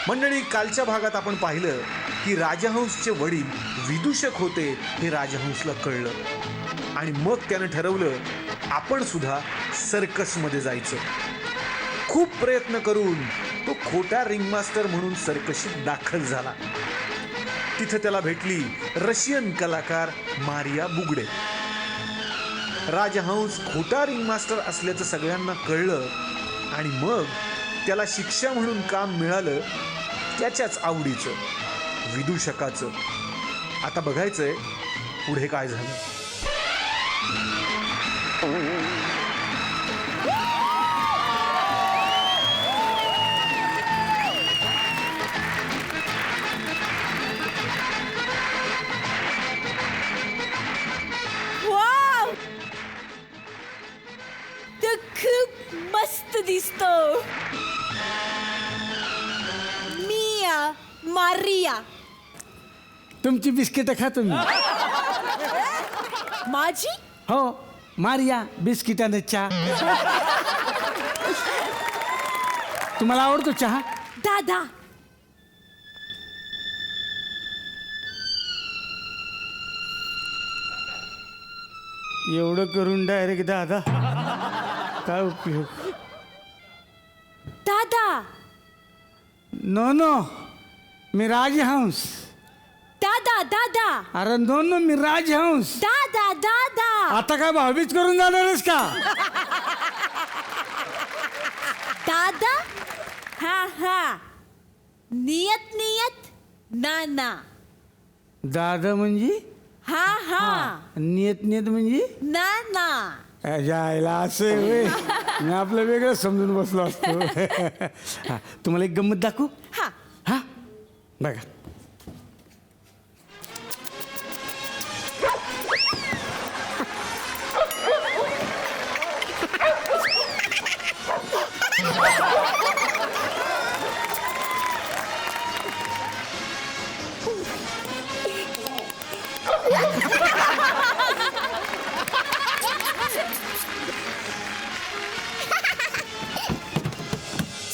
मंडळी, कालच्या भागात आपण पाहिलं की राजहंसचे वडील विदूषक होते हे राजहंसला कळलं आणि मग त्यानं ठरवलं आपण सुद्धा सर्कसमध्ये जायचं. खूप प्रयत्न करून तो खोटा रिंगमास्टर म्हणून सर्कशीत दाखल झाला. तिथं त्याला भेटली रशियन कलाकार मारिया बुगडे. राजहंस खोटा रिंगमास्टर असल्याचं सगळ्यांना कळलं आणि मग त्याला शिक्षा म्हणून काम मिळालं त्याच्याच आवडीचं, विदूषकाचं. आता बघायचंय पुढे काय झालं. वाव, तो खूप मस्त दिसतो. मिया मारिया, तुमची बिस्किट खा तुम्ही. माझी हो, मारिया बिस्किटाने चहा. तुम्हाला आवडतो चहा? दादा. एवढं करून डायरेक्ट दादा, काय उपयोग? दादा. नो नो, मी राजहंस. दादा दादा. अरे नो नो, मी राजहंस. दादा दादा. आता काय भाऊबीज करून जाणारच का? दादा. हा हा, नियत नियत नाना. दादा म्हणजे? हा हा, नियत नियत म्हणजे? नाना. जायला असं होय. मी आपलं वेगळं समजून बसलो असतो. हा, तुम्हाला एक गंमत दाखवू? हा. हा, बघा.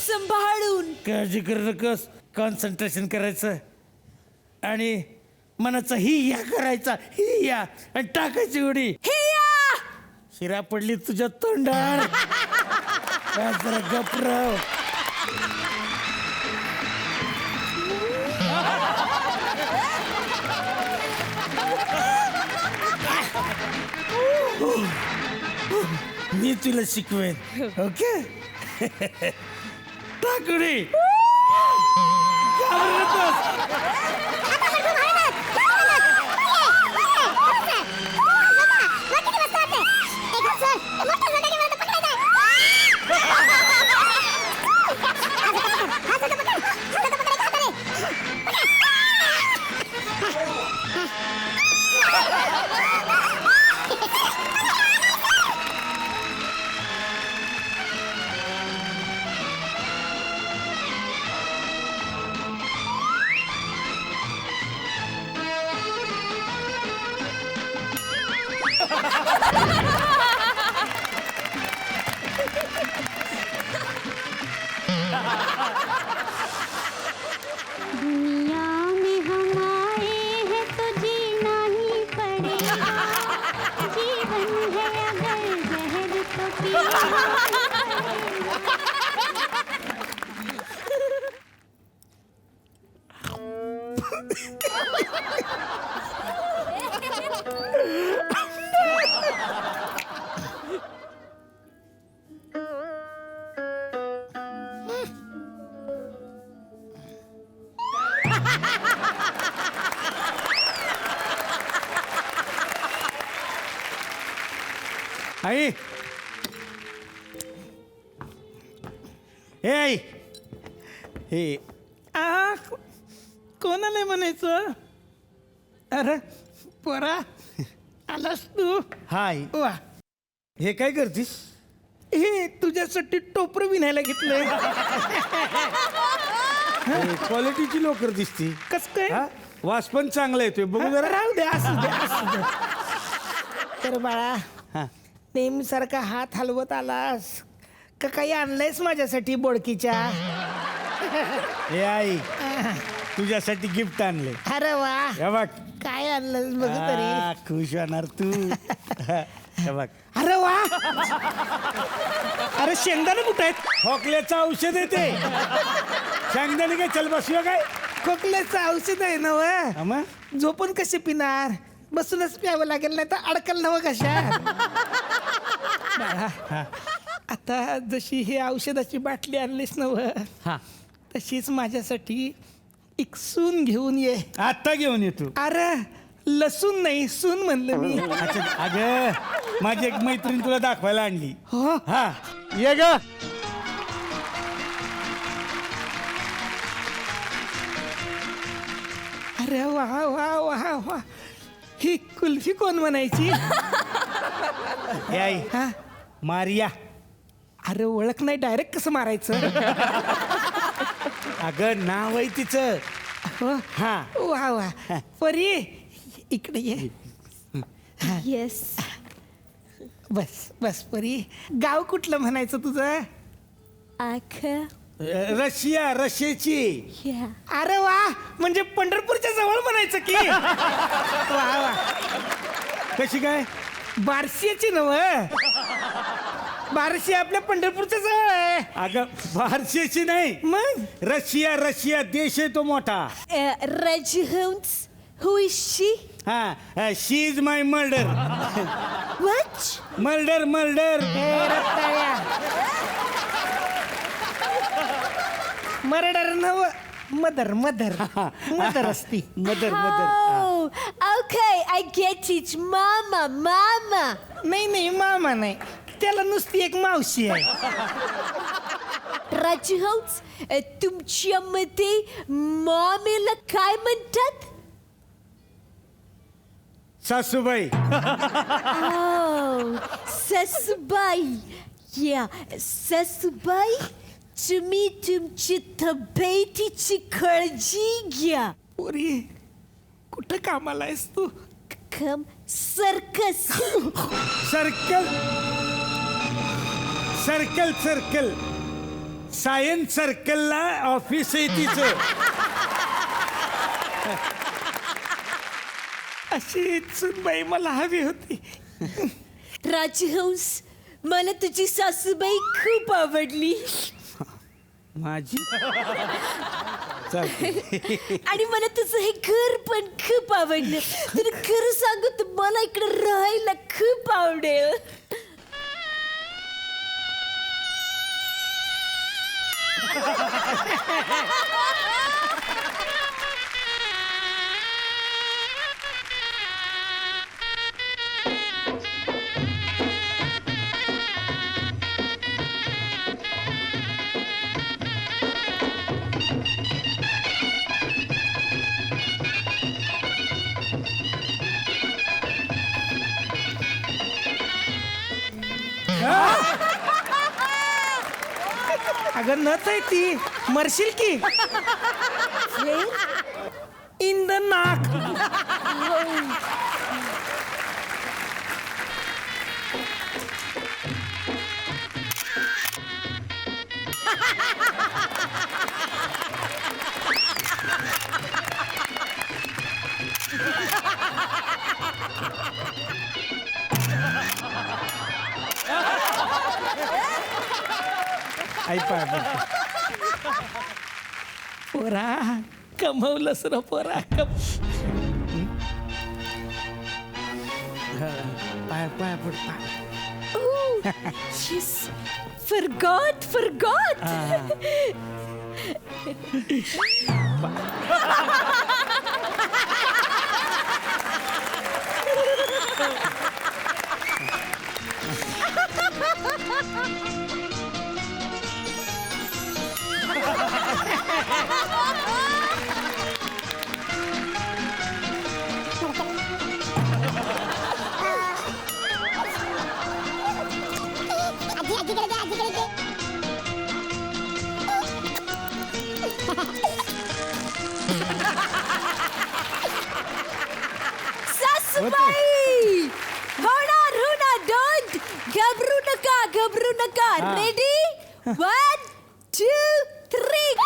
संभाळून. काळजी करू नकोस, कॉन्सन्ट्रेशन करायचं आणि मनाचा ही या करायचा, ही या आणि टाकायची उडी. हिया. शिरा पडली तुझ्या तोंडावर. काय जरा गपराव. मी तुला शिकवेन. ओके. टाकुडी. घाबरू नकोस. दुनिया में हम आए हैं तो जीना ही पड़ेगा. जीवन है अगर जहर तो पीना ही पड़ेगा. आई, हे आई, हे कोणाला म्हणायचं? अरे पोरा, आलास तू? हाय. वा, हे काय करतीस? हे तुझ्यासाठी टोपरं विणायला घेतलंय. क्वालिटीची लोकर दिसती. कस काय? हा? वास पण चांगला येतोय, बघू जरा. राहू दे, असू दे, असू दे. तर बाळा, हा. नेहमीसारखा हात हलवत आलास का काही आणलंयस माझ्यासाठी बोडकीच्या? हे आई तुझ्यासाठी गिफ्ट आणले अरे वा हे बघ काय आणलं बघ तरी आ, खुश होणार तू हे बघ अरे वा अरे शेंगदाणे कुठे आहेत खोकल्याचं औषध येते शेंगदाणे काय चल बसलो काय खोकल्याचं औषध आहे ना हा व मग? झोपून कसे पिणार बसूनच प्यावं लागेल नाही तर अडकल नवं कशा हा. आता जशी ही औषधाची बाटली आणलीस नव हा तशीच माझ्यासाठी एक सून घेऊन ये आत्ता घेऊन येतो अरे लसूण नाही सून म्हणलं मी अच्छा अगं माझी एक मैत्रीण तुला दाखवायला आणली हो हा ये ग अरे वा वा वा वा ही कुल्फी कोण म्हणायची हे आई हा मारिया अरे ओळख नाही डायरेक्ट कसं मारायचं अगं नाव आहे तिचं हो हा वा वा परी इकडे ये येस बस बस परी गाव कुठलं म्हणायचं तुझं आख रशिया रशियाची या अरे वा म्हणजे पंढरपूरच्या जवळ म्हणायचं की वा वा कशी काय बार्शीची नव बार्शी आपल्या पंढरपूरच्या जवळ आहे अगं बारशेची नाही मग रशिया रशिया देश आहे तो मोठा Rajahans, who is she? हा she is my murder What? Murder murder ए, रत्ताळ्या. मर्डर नव मदर मदर मदर असती mother mother Oh, okay, I get it. Mama, mama. नाही नाही मामा नाही त्याला नुसती एक मावशी आहे Rajahans, तुमच्यामध्ये मॉमीला काय म्हणतात? सासूबाई Oh, सासूबाई. या सासूबाई तुम्ही तुमची तब्येतीची काळजी घ्या. पोरी कुठं कामाला आहेस तू कम circus. Circle circle circle science सर्कलला ऑफिस आहे तिचं अशी सुनबाई मला हवी होती राजहंस, मला तुझी सासूबाई खूप आवडली माझी चालते आणि मला तुझं हे घर पण खूप आवडलं. तुला खरं सांगू तर मला इकडे राहायला खूप आवडेल. अगं नच आहे ती मरशील की इन द नाक आई पाय पडतो. पोरा कमवलंस र पोरा पाय पाय पडतो. She's forgot. सासूबाई, होणार डोंट घबरू नका. रेडी 1 2 3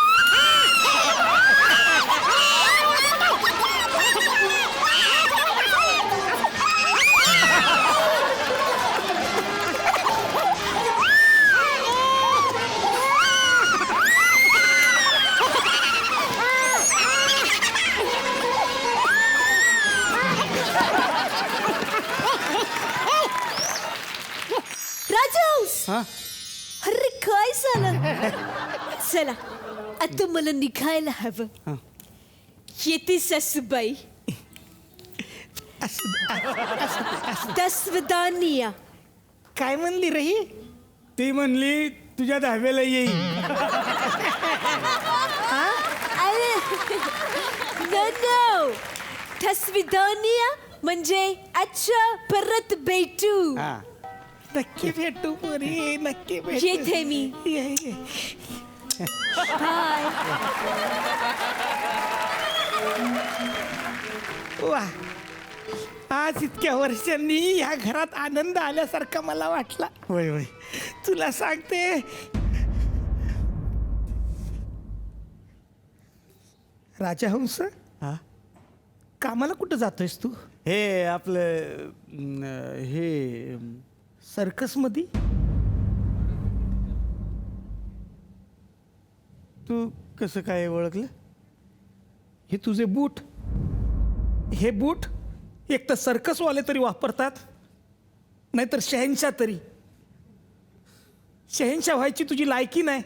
चला आता मला निघायला हवं. येते सासूबाई. दसवदानिया. काय म्हणली रे ही? ती म्हणली तुझ्या दहाव्याला येईल. अरे नो दसवदानिया म्हणजे अच्छा परत भेटू. हा. नक्की भेटू पोरी, नक्की भेटू. येते मी. ये. बाय. वा, आज इतक्या वर्षांनी या घरात आनंद आल्यासारखा मला वाटला. होय होय. तुला सांगते, राजहंस, हा. कामाला कुठं जातोयस तू? हे आपलं हे सर्कस मध्ये? तू कसं काय ओळखलं? हे तुझे बूट, हे बूट एक तर सर्कसवाले तरी वापरतात, नाहीतर शहनशाह तरी. शहनशाह व्हायची तुझी लायकी नाही.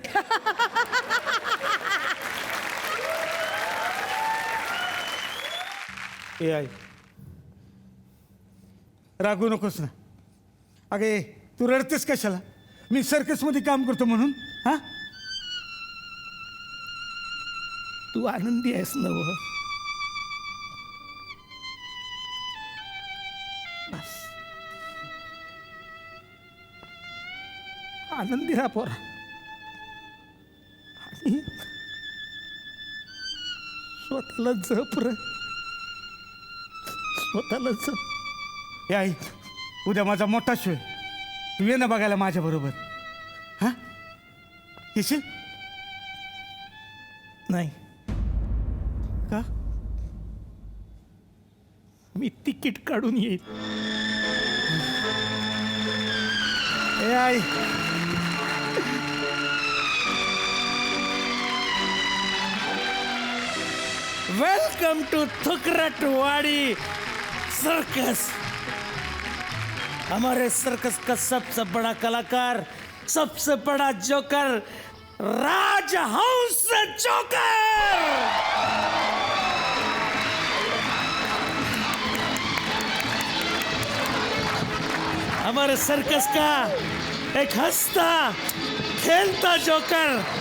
ए आई, रागू नकोस ना. अगे तू रडतेस कशाला? मी सर्कसमध्ये काम करतो म्हणून. हा, तू आनंदी आहेस ना व? बस, आनंदी राहा पोरा. आणि स्वतःला जप रे, स्वतःला जप. ए आई, उद्या माझा मोठा शो आहे. तू ये ना बघायला माझ्या बरोबर. हा, येशील? नाही, का? मी तिकीट काढून येईल. ए आई, वेलकम टू थुकरटवाड़ी सर्कस. हमारे सर्कस का सबसे बड़ा कलाकार, सबसे बड़ा जोकर, राजहंस जोकर. हमारे सर्कस का एक हंसता खेलता जोकर.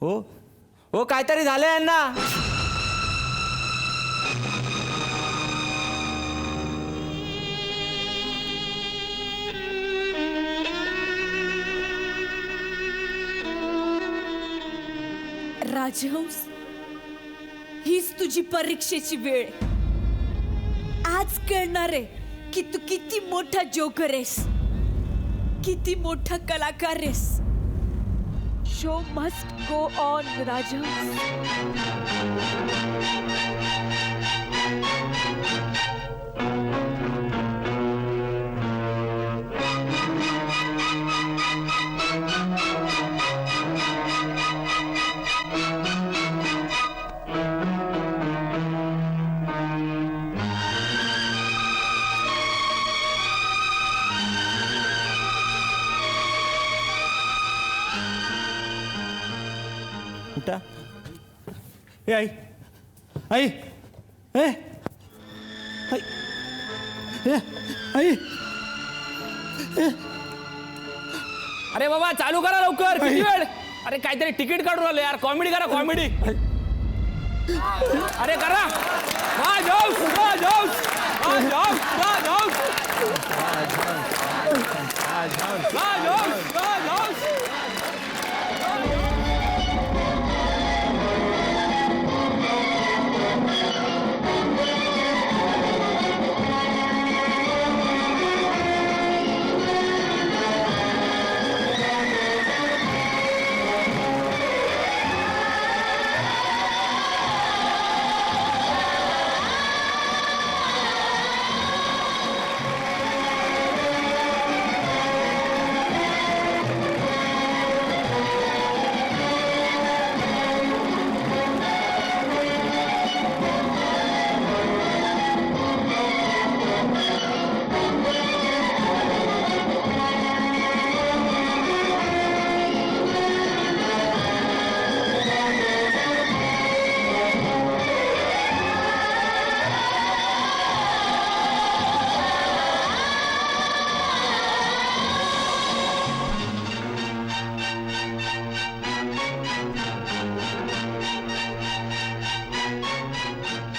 हो हो काहीतरी झालं यांना. राजहंस, हीच तुझी परीक्षेची वेळ. आज कळणार आहे की तू किती मोठा जोकर आहेस, किती मोठा कलाकार आहेस. शो मस्ट गो ऑन राजहंस. उठा. ए आई आई ए आई ए आई ए. अरे बाबा चालू करा लवकर. किती वेळ. अरे काहीतरी तिकीट काढून आलं यार. कॉमेडी करा कॉमेडी. अरे करा. राजहंस राजहंस राजहंस राजहंस राजहंस राजहंस.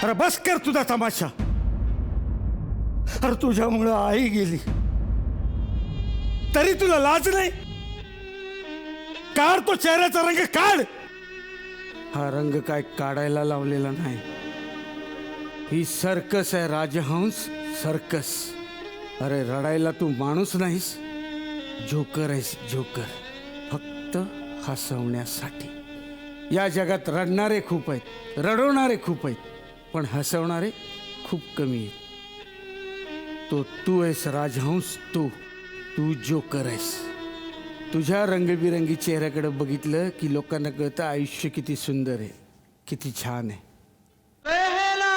अरे बस कर तुझा तमाशा. अरे तुझ्यामुळं आई गेली तरी तुला लाज नाही. काढ तो चेहऱ्याचा रंग काढ. हा रंग काय काढायला लावलेला नाही. ही सर्कस आहे राजहंस, सर्कस. अरे रडायला तू माणूस नाहीस, जोकर आहेस जोकर. फक्त हसवण्यासाठी. या जगात रडणारे खूप आहेत, रडवणारे खूप आहेत, पण हसवणारे खूप कमी आहेत. तो तू आहेस राजहंस. तू जोकर आहेस. तुझ्या रंगबिरंगी चेहऱ्याकडे बघितलं की लोकांना कळतं आयुष्य किती सुंदर आहे, किती छान आहे. पहला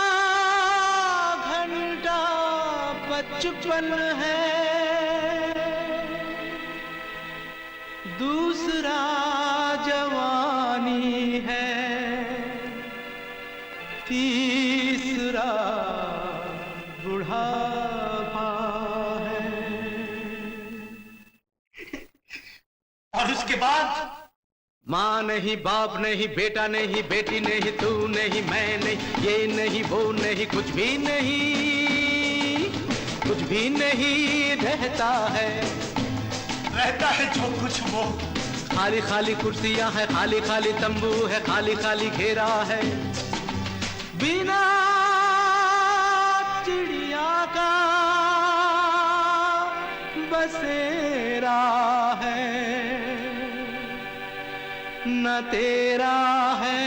घंटा बचपन है, दूसरा जवानी है, तीसरा बुढ़ापा है, और उसके बाद माँ नहीं, बाप नहीं, बेटा नहीं, बेटी नहीं, तू नहीं, मैं नहीं, ये नहीं, वो नहीं, कुछ भी नहीं, कुछ भी नहीं रहता है जो कुछ वो. खाली खाली कुर्सियां है, खाली खाली तंबू है, खाली खाली घेरा है, बिना चिड़िया का बसेरा है, न तेरा है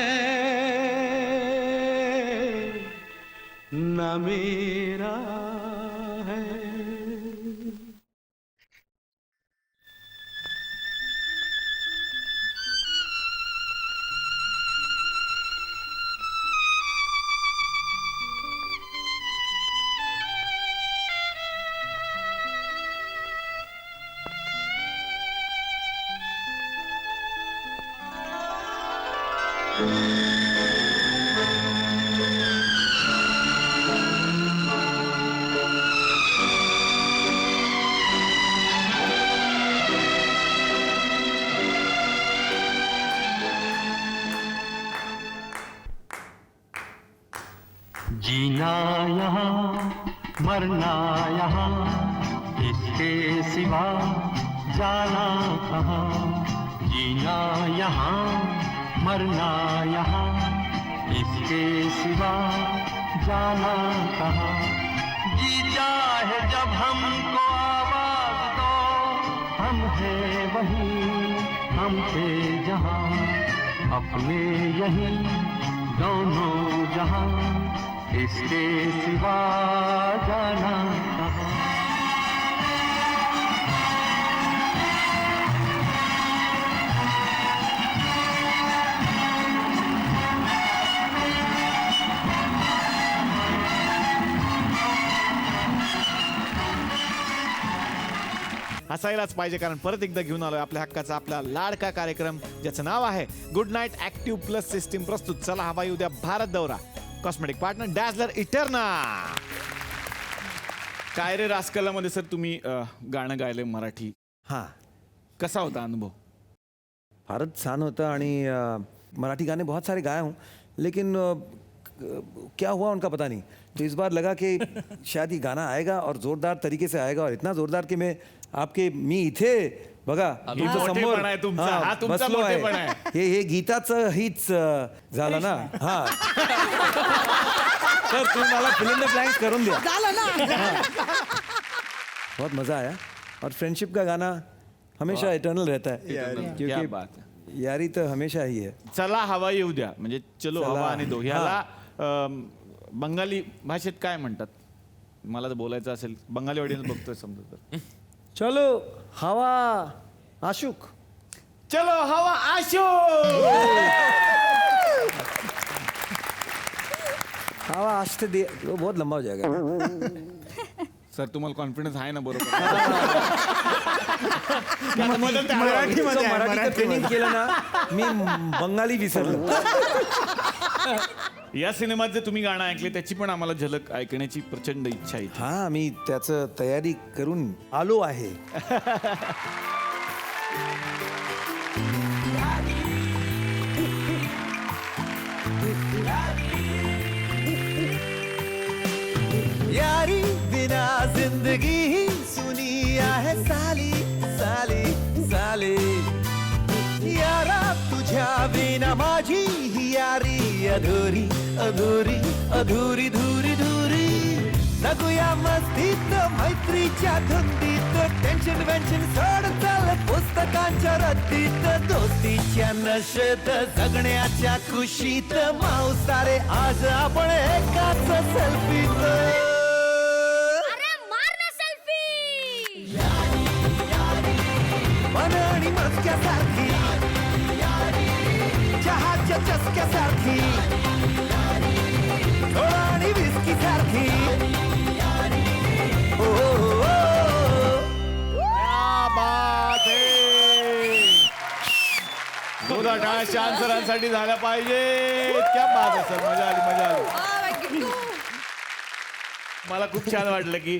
न मेरा है. जीना यहाँ मरना यहाँ इसके सिवा जाना कहाँ जीना यहाँ मरना यहाँ इसके सिवा जाना कहाँ जी चाहे जब हमको आवाज दो हम हैं वहीं हम थे जहाँ अपने यहीं दोनों जहाँ इसके सिवा जाना कहाँ हसायलाच पाहिजे, कारण परत एकदा घेऊन आलोय आपल्या हक्काचा आपला लाडका कार्यक्रम ज्याचं नाव आहे Good Knight active plus system प्रस्तुत. चला हवा येऊ द्या भारत दौरा. Cosmetic partner Dazzler Eterna. काय रे रासकला मध्ये सर तुम्ही गाणं गायले मराठी. हाँ कसा होता अनुभव? फारच छान होता आणि मराठी गाने बहुत सारे गाए हूँ लेकिन क्या हुआ उनका पता नहीं. तो इस बार लगा कि शायद ये गाना आएगा और ज़ोरदार तरीके से आएगा और इतना ज़ोरदार कि मी इथे बघा ही मोठेपणा आहे तुमचा. हा तुमचा बसलो आहे. मोठेपणा आहे. हे गीताचं हीच झालं ना. हा तर तुम्ही मला फिल्म ब्लँक्स करून द्या. हाँ. बहुत मज़ा आया और फ्रेंडशिप का गाना हमेशा इटर्नल रहता है क्या क्योंकि बात है. यारी तो हमेशा ही है. चला हवा येऊ द्या म्हणजे चलो चला. हवा आणि दो ह्याला बंगाली भाषेत काय म्हणतात? मला तर बोलायचं असेल बंगाली ऑडियन्स बघतोय समजा तर. चलो हवा आशुक. चलो हवा आशो. हवा आस्ते दे वो बहुत लंबा हो जाएगा. सर तुम्हाला कॉन्फिडन्स आहे ना बरोबर? मराठी ट्रेनिंग केलं ना मी बंगाली विसरलो. या सिनेमात जे तुम्ही गाणं ऐकले त्याची पण आम्हाला झलक ऐकण्याची प्रचंड इच्छा आहे. हा मी त्याचं तयारी करून आलो आहे. यारी बिना जिंदगी ही सुनिया है साली साली साली. यारा तुझ्या बिना माझी ही यारी अधुरी अधुरी अधुरी धुरी धुरी. जगूया मस्तीत मैत्रीच्या धुंदीत टेन्शन वेन्शन सोड चाल पुस्तकांच्या रद्दीत दोस्तीच्या नशेत जगण्याच्या खुशीत मावसारे आज आपण एकाच सेल्फीत. अरे मार ना सेल्फी. मन आणि मस्क्यासारखी चहाच्या चसक्यासारखी थोडा आणि विस्की सारखी. शांत सरांसाठी झाल्या पाहिजे. क्या बात आहे सर. मजा आली मजा आली. मला खूप छान वाटलं की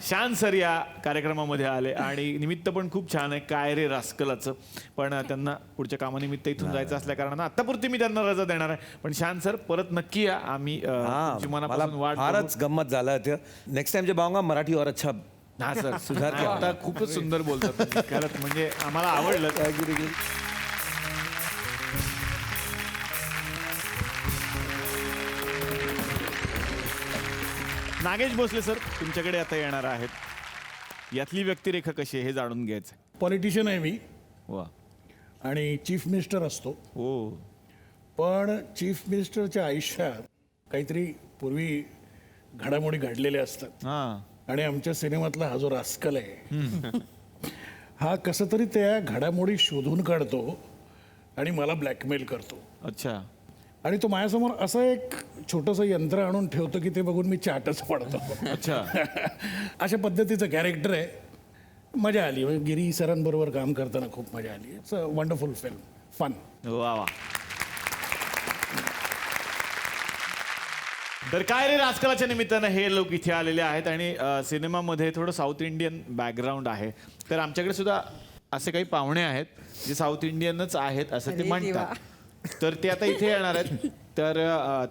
शान सर या कार्यक्रमामध्ये आले आणि निमित्त पण खूप छान आहे काय रे रास्कलाचं. पण त्यांना पुढच्या कामानिमित्त इथून जायचं असल्या कारणानं आतापुरती मी त्यांना रजा देणार आहे. पण शान सर परत नक्की या. आम्ही तुमची मनापासून वाट फारच गंमत झालं ते. नेक्स्ट टाइम जब आऊंगा मराठी और अच्छा. हा सर सुधार आता खूपच सुंदर बोलतात तुम्ही. खरंच म्हणजे आम्हाला आवडलं. नागेश भोसले सर तुमच्याकडे आता येणार आहेत. यातली व्यक्तिरेखा कशी आहे हे जाणून घ्यायचं. पॉलिटिशियन आहे मी वा. आणि चीफ मिनिस्टर असतो. हो. पण चीफ मिनिस्टरच्या आयुष्यात काहीतरी पूर्वी घडामोडी घडलेल्या असतात. हा. आणि आमच्या सिनेमातला हा जो रास्कल आहे हा कसं तरी त्या घडामोडी शोधून काढतो आणि मला ब्लॅकमेल करतो. अच्छा. आणि तो माझ्यासमोर असं एक छोटंसं यंत्र आणून ठेवतो की ते बघून मी चाटच पडतो. अच्छा. अशा पद्धतीचं कॅरेक्टर आहे. मजा आली. म्हणजे गिरी सरांबरोबर काम करताना खूप मजा आली. It's a wonderful film. Fun. वा वा. तर काय रे राजकारणाच्या निमित्तानं हे लोक इथे आलेले आहेत आणि सिनेमामध्ये थोडं साऊथ इंडियन बॅकग्राऊंड आहे. तर आमच्याकडे सुद्धा असे काही पाहुणे आहेत जे साऊथ इंडियनच आहेत असं ते म्हणतात. तर ते आता इथे येणार आहेत. तर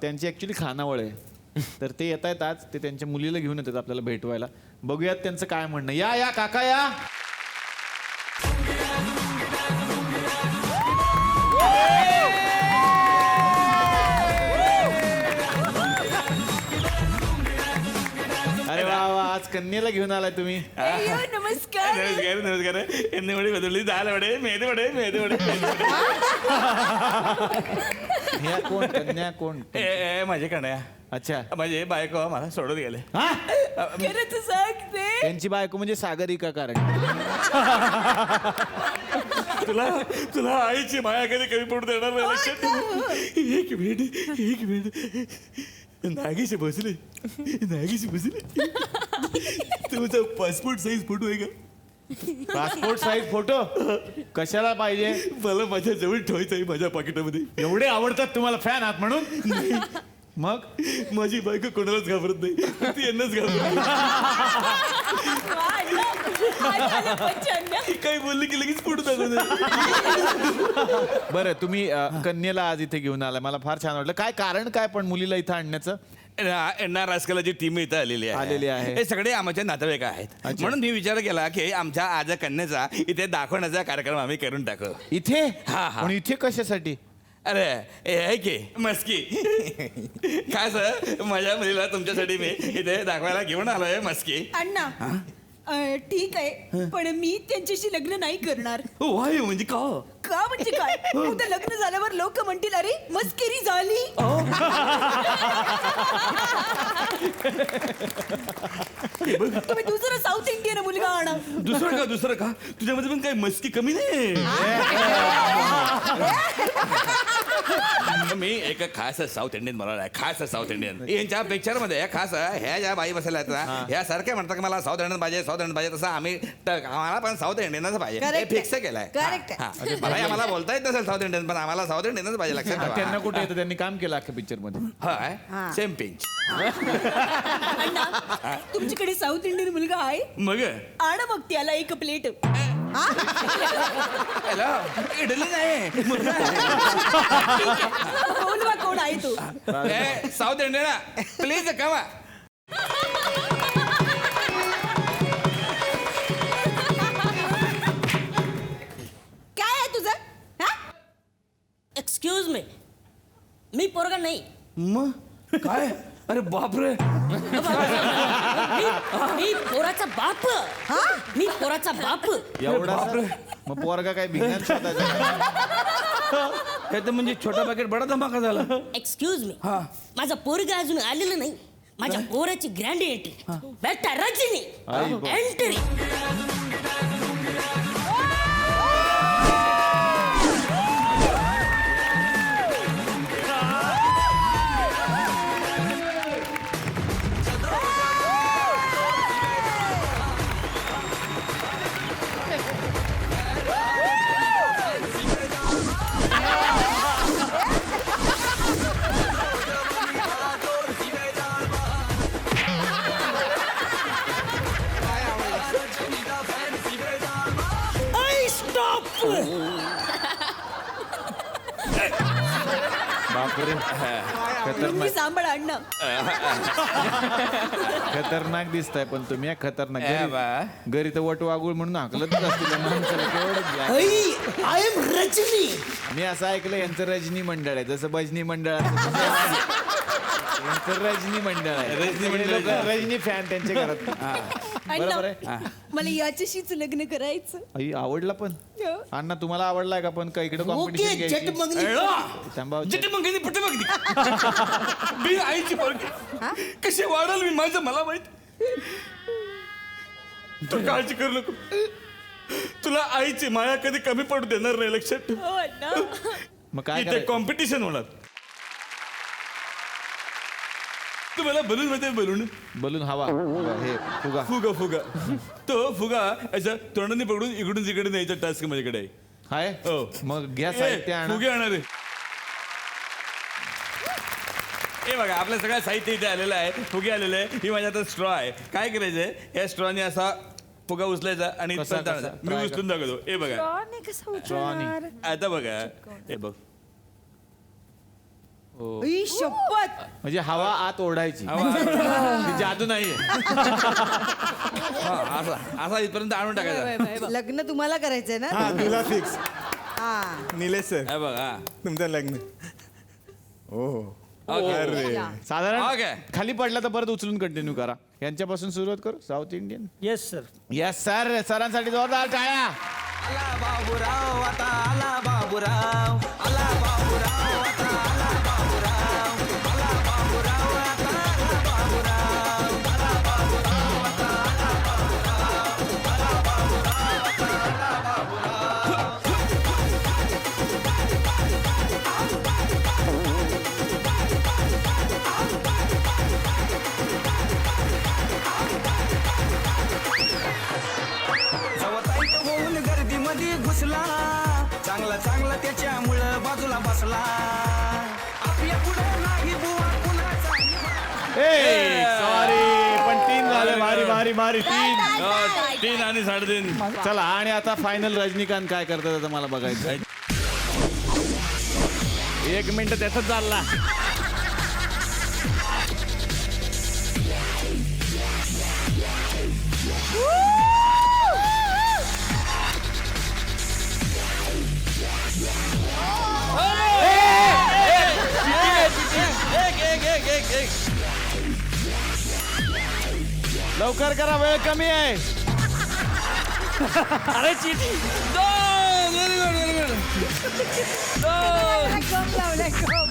त्यांची ॲक्च्युली खानावळ आहे. तर ते येत आहेत आज. ते त्यांच्या मुलीला घेऊन येतात आपल्याला भेटवायला. बघूयात त्यांचं काय म्हणणं. या काका या. अरे वा वा, आज कन्येला घेऊन आलाय तुम्ही. अय्यो, नमस्कार. नमस्कार. एन्ने वडे बदलली, दाल वडे, मेदे वडे. ह्या कोण कन्या कोण? माझे कण्या. अच्छा, माझे बायको मला सोडून गेले. खरंच सांगते. त्यांची बायको म्हणजे सागरिका कारण. तुला आईची माया कधी कमी पडू देणार नाही लक्षात. एक मिनिट नागीशी बसले. तुमचा पासपोर्ट साईज फोटो आहे का? पासपोर्ट साईज फोटो कशाला पाहिजे? मला माझ्या जवळ ठेवायचं आहे माझ्या पाकिटामध्ये. एवढे आवडतात तुम्हाला फॅन आहात म्हणून? मग माझी बायको कोणालाच घाबरत नाही, ती यांनाच घाबरत. काही बोलली की लगेच फोटो दाखवत. बरं, तुम्ही कन्येला आज इथे घेऊन आला, मला फार छान वाटलं. काय कारण काय पण मुलीला इथं आणण्याचं? राजकारणाची टीम इथं आलेली आहे. हे सगळे आमचे नातेवाईक आहेत. म्हणून मी विचार केला की आमच्या आज कन्याचा इथे दाखवण्याचा कार्यक्रम आम्ही करून टाकू. इथे? हा. पण इथे कशासाठी? अरे हे की मस्की. काय सर, माझ्या मुलीला तुमच्यासाठी मी इथे दाखवायला घेऊन आलोय मस्की. अण्णा, ठीक आहे, पण मी त्यांच्याशी लग्न नाही करणार. वाय म्हणजे का? का म्हणजे काय? उद्या लग्न झाल्यावर लोक म्हणतील अरे मस्करी झाली. तुम्ही दुसरं साऊथ इंडियन मुलगा आणा. दुसरं का? तुझ्यामध्ये पण काही मस्की कमी नाही. मी एक खास साऊथ इंडियन बनवला आहे. खास साऊथ इंडियन. यांच्या पिक्चर मध्ये खास ह्या ज्या बाई बसल्या आहेत ना, ह्या सारख्या म्हणतात की मला साऊथ इंडियन पाहिजे, साऊथ इंडियन पाहिजे. तसं आम्हाला पण साऊथ इंडियनच पाहिजे. हे फिक्स केलंय. मला बोलता येत नसेल साऊथ इंडियन, पण आम्हाला साऊथ इंडियनच पाहिजे. लक्षात ठेवा. त्यांना कुठे येतं? त्यांनी काम केलं अख्ख्या पिक्चर मध्ये. हाय सेम पिंच. अण्णा, तुमच्याकडे साऊथ इंडियन मुलगा आहे? मग आण मग त्याला एक प्लेट. इडली नाही, बोलवा कोण आहे तू? साऊथ इंडियन प्लीज कमा. काय आहे तुझं? एक्सक्यूज मी पोरगा नाही. मग काय? अरे बापरे. मी पोराचा बाप. मी पोराचा बाप. एवढा मग पोरगा काय भिंगात शोधायचा? काय तर म्हणजे छोटा पॅकेट बडा धमाका झाला. एक्सक्यूज मी, माझा पोरगा अजून आलेलं नाही. माझ्या पोराची ग्रँड एंट्री. बेटा रजनी एंट्री. बापरे, तुम्ही सांभाळा अण्णा. खतरनाक दिसताय पण तुम्ही. खतरनाक घरी तर वट वागूळ म्हणून हाकलतच असतील. I am Rajani. मी असं ऐकलं यांचं रजनी मंडळ आहे, जसं भजनी मंडळ यांचं रजनी मंडळ आहे. रजनी फॅन त्यांच्या घरात. बरोबर आहे. मला याच्याशीच लग्न करायचं. आई आवडला पण. अण्णा तुम्हाला आवडलाय का? पण का इकडे कॉम्पिटिशन घ्यायची? मी आईची पोरगी कशी वाढल मी माझं मला माहित. तू काळजी करू नको. तुला आईची माया कधी कमी पडू देणार नाही. लक्षात ठेव. हो अण्णा. मग काय इथे कॉम्पिटिशन होणार. तुम्हाला बलून माहिती? बलून हवा हे फुगा फुगा तो फुगा असं तोंडाने पकडून इकडून तिकडे न्यायचा टास्क माझ्याकडे आहे. मग घ्या साहित्य आणा. फुगे आणणार आहे. हे बघा आपलं सगळं साहित्य इथे आलेलं आहे, फुगे आलेले आहे, ही माझ्या आता स्ट्रॉ आहे. काय करायचंय, या स्ट्रॉने असा फुगा उचलायचा आणि कसा, इथपर्यंत आणायचा. कसा? मी उचलून दाखवतो. हे बघा कसं उचलणार? आता बघा, हे बघ ई, शपथ. म्हणजे हवा आत ओढायची हवा. ती जादू नाहीये. हा, असा इथपर्यंत आणून टाकायचा. लग्न तुम्हाला करायचंय ना? हा तुला फिक्स हा. निलेश सर हे बघा तुमचं लग्न हो साधारण Okay. खाली पडला तर परत उचलून कंटिन्यू करा. यांच्यापासून सुरुवात करू. South Indian. Yes sir. Yes sir. सरांसाठी जोरदार टाळ्या. होऊन गर्दीमध्ये घुसला, चांगला चांगला त्याच्यामुळं बाजूला बसला. आपल्या पुढे नाही बुवा कुणाचा. सॉरी पण 3 झाले. भारी भारी भारी 3. 3 आणि 3.5. चला आणि आता फायनल रजनीकांत काय करतात आता मला बघायचं. 1 मिनिट त्याच चालला. लवकर करा, वेळ कमी आहे. अरे चिठी 2. Very good very good. 2. गम लावलाय, गम.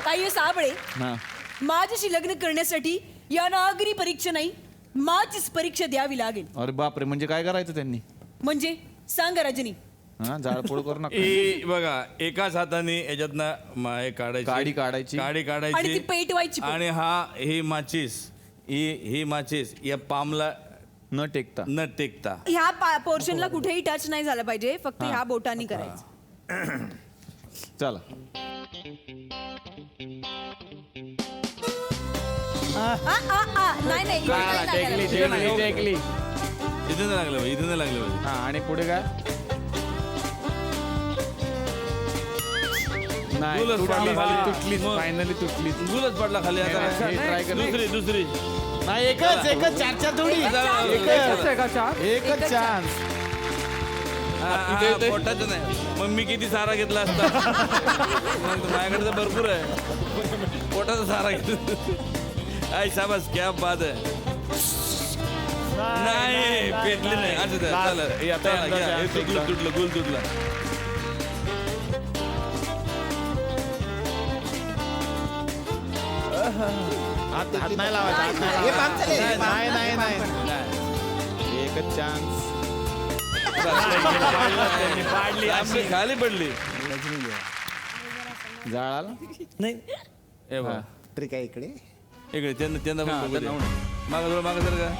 ताई साबळे, हा. माझ्याशी लग्न करण्यासाठी या नागरी परीक्षा नाही, माझीच परीक्षा द्यावी लागेल. अरे बापरे, म्हणजे काय करायचं त्यांनी? म्हणजे सांगा रजनी. हा, जाळपोळ करू नका. बघा एकाच हाताने याच्यातनं हे काढायची, काडी काढायची. काडी आणि ती काढायची पेटवायची पण. आणि ही माचीस ही माचीस या पामला न टेकता. न टेकता. ह्या पोर्शनला कुठेही टच नाही झालं पाहिजे, फक्त ह्या बोटांनी करायचं. चला. नाही नाही टेकली टेकली टेकली. इथं नाही लागलं पाहिजे, इथं नाही लागलं पाहिजे. हा, आणि पुढे काय? नाही, गुलच तुटली, पडला खाली. तुटलीच, मग. फायनली तुटलीच. गुलच पडला खाली. आता हे try कर. दुसरी नाही, एकच 4 थोडी. एकच चान्स. पोटाचं नाही. मग मी किती सारा घेतला असता. मग माझ्याकडे तर भरपूर आहे. पोटाचा सारा घेतला. आय शाबास, क्या बात आहे. नाही पेटली नाही. असं द्या, चला. हे आता घ्या. हे तुटलं गुल तुटलं. हात नाही लावायचा, हात नाही लावायचा. नाही नाही नाही नाही. एकच चान्स. पाडली आपली खाली पडली. जाळाला नाही ए बा ट्रिक आहे इकडे. इकडे त्यांना मागं जर का.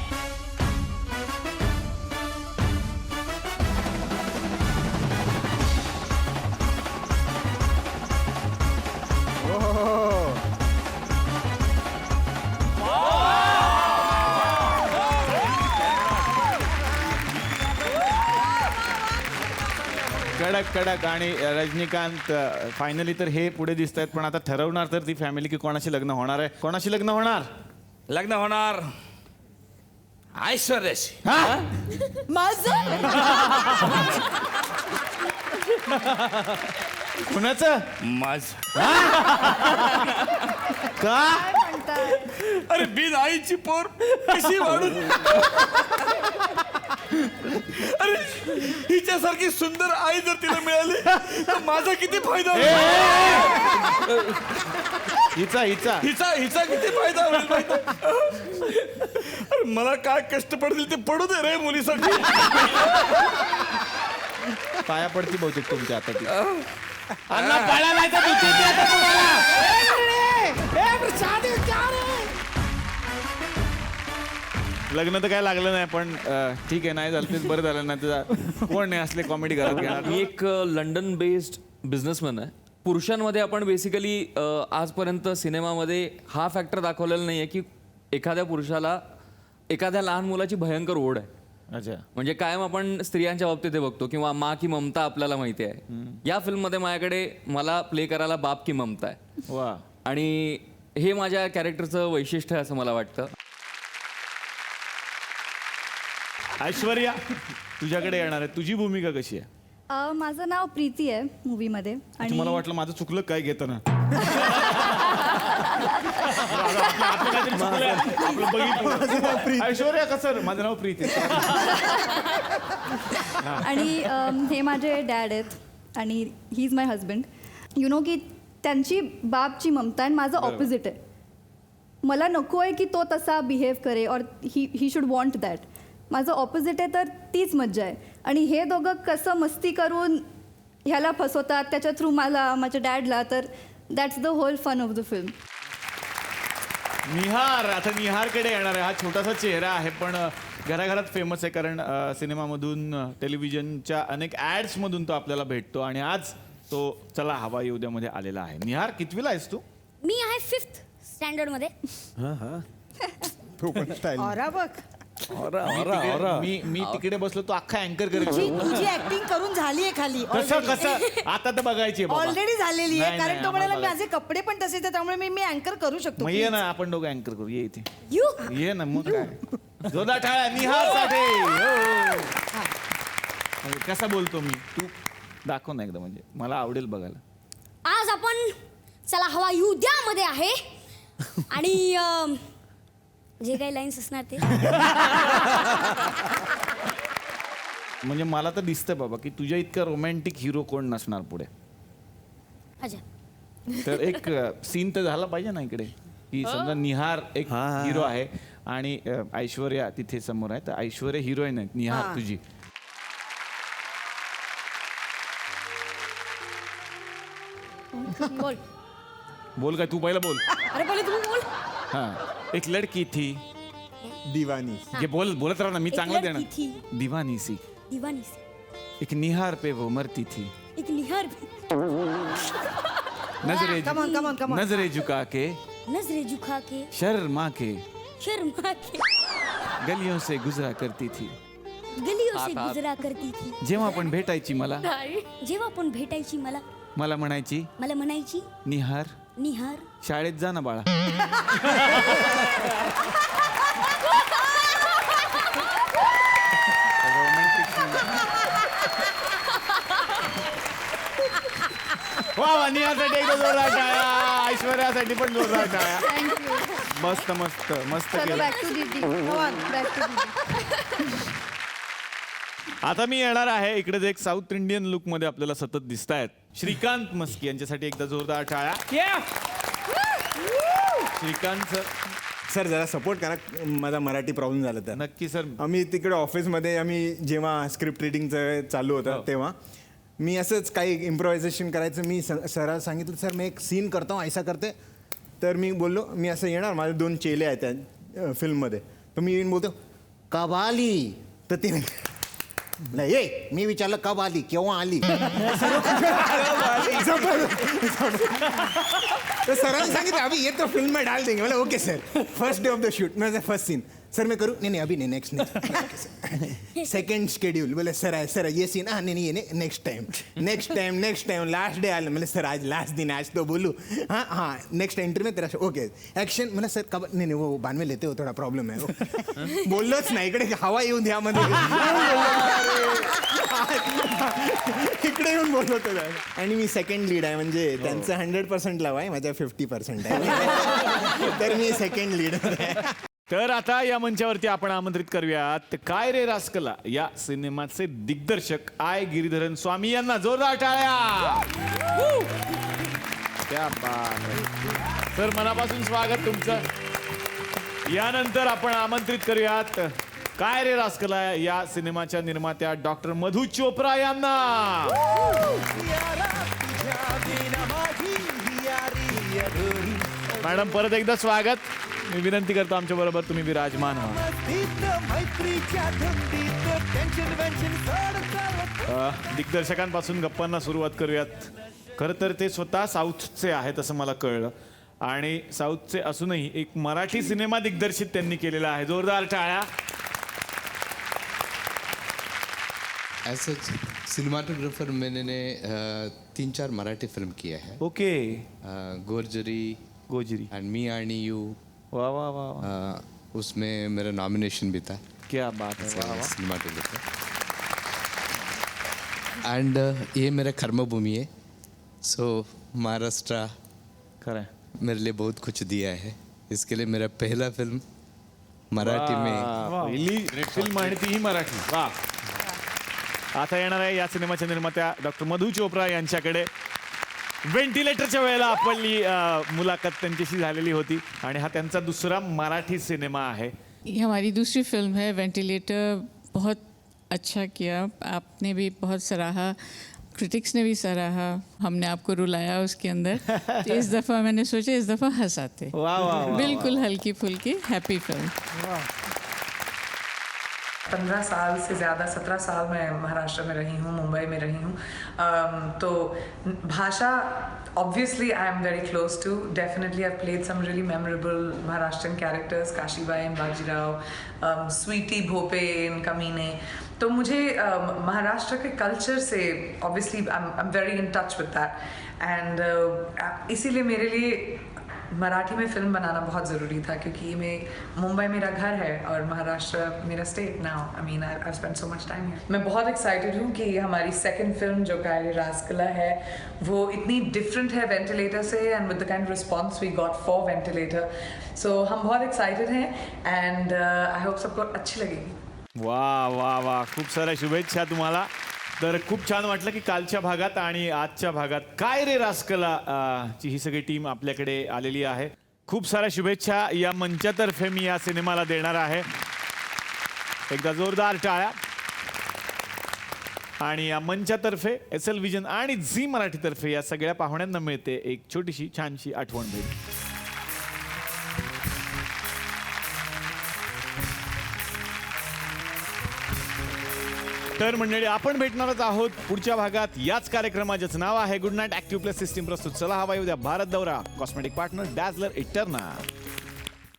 कडक कडक. आणि रजनीकांत फायनली तर हे पुढे दिसत आहेत, पण आता ठरवणार तर ती फॅमिली की कोणाशी लग्न होणार आहे. कोणाशी लग्न होणार? लग्न होणार ऐश्वर्याशी. माझं कुणाचं? माझ. का? अरे बिन आईची पोर कशी वाढून. अरे हिच्यासारखी सुंदर आई जर तिला मिळाली तर माझा किती फायदा होईल. हिचा हिचा हिचा हिचा किती फायदा होईल माहिती आहे? अरे मला काय कष्ट पडतील ते पडू दे रे मुलीसाठी. पाया पडती बहुतेक तुमच्या आता ती. अण्णा पाळा नाही तर भीती येते आता तुम्हाला. लग्न तर काय लागलं नाही पण ठीक आहे, नाही झालं तेच बरं झालं. नाही तर कोण नाही असले कॉमेडी घरात घेणार. मी एक लंडन बेस्ड बिझनेसमॅन आहे. पुरुषांमध्ये आपण बेसिकली आजपर्यंत सिनेमामध्ये हा फॅक्टर दाखवलेला नाही आहे की एखाद्या पुरुषाला एखाद्या लहान मुलाची भयंकर ओढ आहे. अच्छा. म्हणजे कायम आपण स्त्रियांच्या बाबतीत हे बघतो किंवा मा की ममता आपल्याला माहिती आहे. या फिल्ममध्ये माझ्याकडे मला प्ले करायला बाप की ममता आहे. वा. आणि हे माझ्या कॅरेक्टरचं वैशिष्ट्य आहे असं मला वाटतं. ऐश्वर्या तुझ्याकडे येणार आहे, तुझी भूमिका कशी आहे? माझं नाव प्रीती आहे मूवीमध्ये. अच्छा, मला वाटलं माझं चुकलं काय घेताना. आपलं बघितलं. ऐश्वर्या कसं? माझं नाव प्रीती. आणि हे माझे डॅड आहेत आणि he is my husband. You know की त्यांची बापची ममता आणि माझं ऑपोजिट आहे. मला नको आहे की तो तसा बिहेव करे और ही शुड वॉन्ट दॅट. माझं ऑपोजिट आहे तर तीच मज्जा आहे. आणि हे दोघं कसं मस्ती करून ह्याला फसवतात त्याच्या थ्रू मला माझ्या डॅडला, तर that's the whole fun of the film. Nihar, आता निहारकडे येणार आहे. हा छोटासा चेहरा आहे पण घराघरात फेमस आहे, कारण सिनेमामधून टेलिव्हिजनच्या अनेक ॲड्समधून तो आपल्याला भेटतो आणि आज तो चला हवा येऊ द्यामध्ये आलेला आहे. निहार, कितवीला आहेस तू? मी आहे 5th स्टँडर्डमध्ये. तो पण स्टाईल. मी तिकडे बसलो, तो अख्खा अँकर करेल. तुझी ऍक्टिंग करून झालीये खाली कसं कसं आता तर बघायची ऑलरेडी झालेली आहे. नाही, कारण नाही, तो म्हणाला आम्हाला माझे कपडे पण तसेच आहेत त्यामुळे मी अँकर करू शकतो. मग ये ना, आपण दोघं अँकर करू. ये इथे यू ये ना. मग काय जोरदार टाळ्या निहार साठी. कसा बोलतो मी, तू दाखव ना एकदा, म्हणजे मला आवडेल बघायला. आज आपण चला हवा येऊ द्या मध्ये आहे आणि जे काही लाईन्स असणार ते. म्हणजे मला तर दिसतंय बाबा की तुझ्या इतका रोमॅन्टिक हिरो कोण नसणार पुढे. अच्छा. तर एक सीन तर झाला पाहिजे ना इकडे, की समजा निहार एक हिरो आहे आणि ऐश्वर्या तिथे समोर आहे, तर ऐश्वर्या हिरोईन आहे, निहार तुझी. बोल बोल काय, तू पहिला बोल. अरे पहिले तुम्ही बोल. हाँ, एक लड़की थी दीवानी. ये बोलत रहा ना, मी एक चांगलं लड़की देणार. थी. दीवानी सी दीवानी से एक निहार पे वो मरती थी. एक निहार नजरे झुका के नजरे झुका के शर्मा के शर्मा के गलियों से गुजरा करती थी. गलियों से गुजरा करती थी. जेव्हा आपण भेटायची मला जेव्हा आपण भेटायची मला म्हणायची, मला म्हणायची निहार निहार शाळेत जा ना बाळा. वा वा, निहारसाठी एकदा जोरदार टाळ्या, ऐश्वर्यासाठी पण जोरदार टाळ्या. मस्त मस्त मस्त केलं. बॅक टू दीदी. बॅक टू दीदी. आता मी येणार आहे इकडे जे एक साऊथ इंडियन लुक मध्ये आपल्याला सतत दिसत आहेत, श्रीकांत मस्की यांच्यासाठी एकदा जोरदार टाळ्या. श्रीकांत सर जरा सपोर्ट करा, माझा मराठी प्रॉब्लेम झाला तर. नक्की सर. आम्ही तिकडे ऑफिसमध्ये आम्ही जेव्हा स्क्रिप्ट रिडिंगचं चालू होतं तेव्हा मी असंच काही इम्प्रोव्हायझेशन करायचं. मी सरांना सांगितलं सर मी एक सीन करतो ऐसा करते. तर मी बोललो मी असं येणार, माझे 2 चेले आहेत त्या फिल्ममध्ये. तर मी येऊन बोलतो कबाली. तर ते नाही ये मी विचारलं कब आली केव्हा आली. तर सरांनी सांगितलं अभी ये तो फिल्म में डाल देंगे. मला okay sir. First day of the shoot माझा फर्स्ट सीन. सर मैं करूँ? नहीं अभी नहीं, नेक्स्ट सेकंड शेड्यूल. बोले सर ये सीन नहीं नेक्स्ट टाइम लास्ट डे आलं. म्हणजे सर आज लास्ट दिन आज तो बोलू. हाँ नेक्स्ट एंट्री में तेरा ओके ॲक्शन. मला सर कब नहीं वो बांधवे लेते हो थोडा प्रॉब्लेम आहे. बोललोच नाही इकडे हवा येऊन द्या मध्ये. इकडे येऊन बोलवतो. आणि मी सेकंड लीड आहे, म्हणजे त्यांचं 100% लावा आहे, माझ्या 50% आहे. तर मी सेकंड लीड आहे. तर आता या मंचावरती आपण आमंत्रित करूयात काय रे रास्कला या सिनेमाचे दिग्दर्शक आय गिरीधरन स्वामी यांना. जोरदार टाळ्या. क्या बात है. सर मनापासून स्वागत तुमचं. यानंतर आपण आमंत्रित करूयात काय रे रास्कला या सिनेमाच्या निर्मात्या डॉक्टर मधु चोप्रा यांना. मॅडम परत एकदा स्वागत. मी विनंती करतो आमच्या बरोबर तुम्ही विराजमान व्हा. दिग्दर्शकांपासून गप्पांना सुरुवात करूयात. खरं तर ते स्वतः साऊथचे आहेत असं मला कळलं आणि साऊथचे असूनही एक मराठी सिनेमा दिग्दर्शित त्यांनी केलेला आहे. जोरदार टाळ्या. एज अ सिनेमाटोग्राफर मैंने 3-4 मराठी फिल्म किया है. ओके. गोजरी एंड मी आणि यू. वाह वाह वाह. उसमें मेरा नॉमिनेशन भी था. क्या बात है. सिनेमाटोग्राफर. एंड ये मेरा कर्मभूमि है. सो महाराष्ट्र खरा मेरे लिए बहुत कुछ दिया है. इसके लिए मेरा पहला फिल्म मराठी में. पहिली फिल्म आणि तीही मराठी. वा. आता येणार आहे या सिनेमाच्या निर्मात्या डॉक्टर मधु चोप्रा यांच्याकडे. व्हेंटिलेटरच्या वेळेला आपली मुलाखत त्यांच्याशी झालेली होती आणि हा त्यांचा दुसरा मराठी सिनेमा आहे. ये हमारी दूसरी फिल्म है. वेंटिलेटर बहुत अच्छा किया, आपने भी बहुत सराहा, क्रिटिक्स ने भी सराहा, हमने आपको रुलाया उसके अंदर. तो इस दफ़ा मैंने सोचा इस दफ़ा हंसाते. वाह वाह. बिल्कुल हल्की फुल्की हैप्पी फिल्म. 15 साल से ज़्यादा 17 साल मैं महाराष्ट्र में रही हूँ, मुंबई में रही हूँ. तो भाषा obviously I am very close to. Definitely I've played some really memorable Maharashtrian characters, Kashibai in Bajirao, Sweetie Bhope in Kamine. तो मुझे महाराष्ट्र के कल्चर से obviously I'm very in touch with that. And इसीलिए मेरे लिए मराठी में फिल्म बनाना बहुत ज़रूरी था क्योंकि मुंबई मेरा घर है और महाराष्ट्र मेरा state now. I mean I spend so much time here. मैं बहुत एक्साइटेड हूँ कि हमारी सेकंड फिल्म जो काय रे रास्कला है वो इतनी डिफरेंट है वेंटिलेटर से and with the kind response we got for Ventilator. So हम बहुत एक्साइटेड हैं एंड आई होप सबको अच्छी लगेगी. वा वा वा. खूप साऱ्या शुभेच्छा तुम्हाला. तर खूप छान वाटलं की कालच्या भागात आणि आजच्या भागात काय रे रास्कला ची ही सगळी टीम आपल्याकडे आलेली आहे. खूप साऱ्या शुभेच्छा या मंचातर्फे मी या सिनेमाला देणार आहे. एकदा जोरदार टाळ्या. आणि या मंचातर्फे SL विजन आणि झी मराठीतर्फे या सगळ्या पाहुण्यांना मिळते एक छोटीशी छानशी आठवण भेट. तर मंडळी आपण भेटणारच आहोत पुढच्या भागात याच कार्यक्रमाचं नाव आहे Good Knight active plus system प्रस्तुत. चला हवा उद्या भारत दौरा. Cosmetic partner Dazzler इटर्ना.